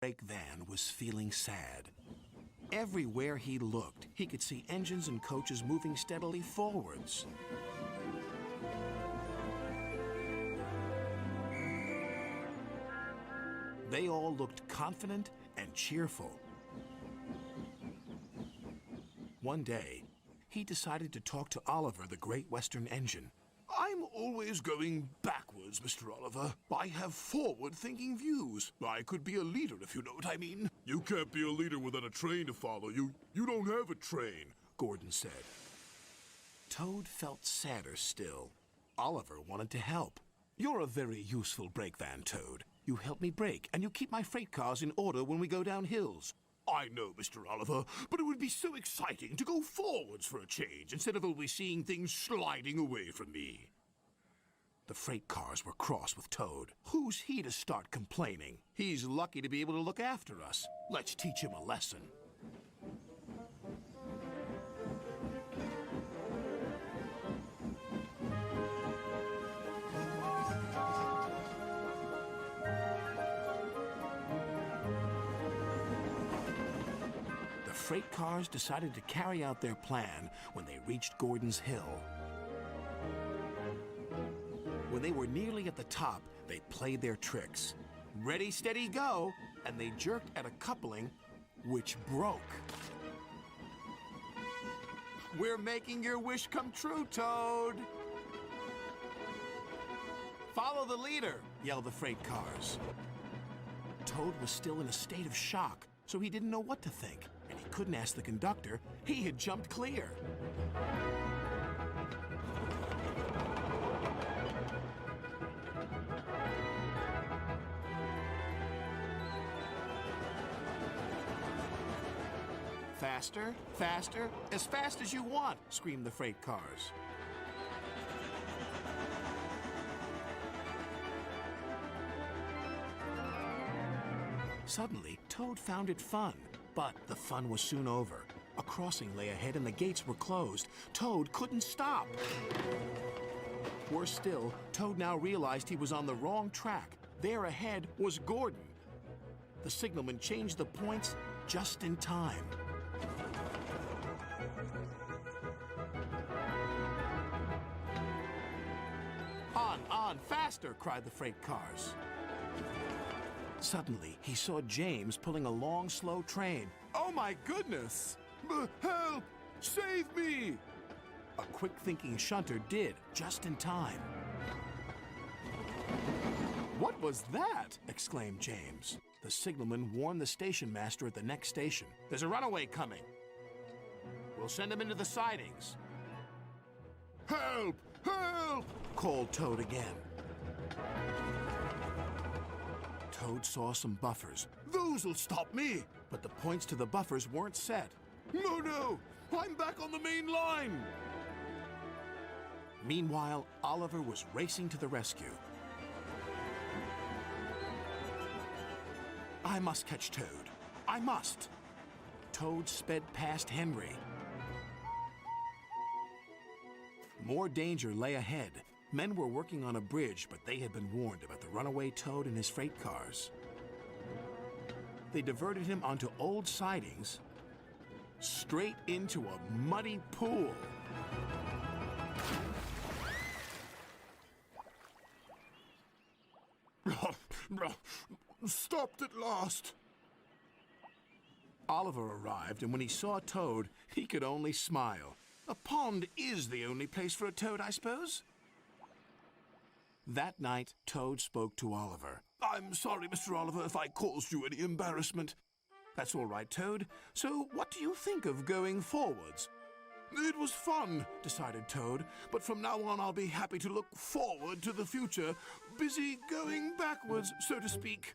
brake van was feeling sad. Everywhere he looked, he could see engines and coaches moving steadily forwards. They all looked confident and cheerful. One day, he decided to talk to Oliver, the Great Western Engine. I'm always going backwards, Mr. Oliver. I have forward-thinking views. I could be a leader, if you know what I mean. You can't be a leader without a train to follow you. You don't have a train, Gordon said. Toad felt sadder still. Oliver wanted to help. You're a very useful brake van, Toad. You help me brake, and you keep my freight cars in order when we go down hills. I know, Mr. Oliver, but it would be so exciting to go forwards for a change instead of always seeing things sliding away from me. The freight cars were cross with Toad. Who's he to start complaining? He's lucky to be able to look after us. Let's teach him a lesson. The freight cars decided to carry out their plan when they reached Gordon's Hill. When they were nearly at the top, they played their tricks. Ready, steady, go! And they jerked at a coupling, which broke. We're making your wish come true, Toad! Follow the leader, yelled the freight cars. Toad was still in a state of shock, so he didn't know what to think, and he couldn't ask the conductor. He had jumped clear. Faster, faster, as fast as you want, screamed the freight cars. Suddenly, Toad found it fun, but the fun was soon over. A crossing lay ahead and the gates were closed. Toad couldn't stop. Worse still, Toad now realized he was on the wrong track. There ahead was Gordon. The signalman changed the points just in time. On, faster, cried the freight cars. Suddenly, he saw James pulling a long, slow train. Oh my goodness! Help! Save me! A quick-thinking shunter did, just in time. What was that? Exclaimed James. The signalman warned the station master at the next station. There's a runaway coming. We'll send him into the sidings. Help! Help! Called Toad again. Toad saw some buffers. Those'll stop me! But the points to the buffers weren't set. No! I'm back on the main line! Meanwhile, Oliver was racing to the rescue. I must catch Toad. I must! Toad sped past Henry. More danger lay ahead. Men were working on a bridge, but they had been warned about the runaway Toad and his freight cars. They diverted him onto old sidings, straight into a muddy pool. Stopped at last. Oliver arrived, and when he saw Toad, he could only smile. A pond is the only place for a toad, I suppose? That night, Toad spoke to Oliver. I'm sorry, Mr. Oliver, if I caused you any embarrassment. That's all right, Toad. So what do you think of going forwards? It was fun, decided Toad, but from now on I'll be happy to look forward to the future, busy going backwards, so to speak.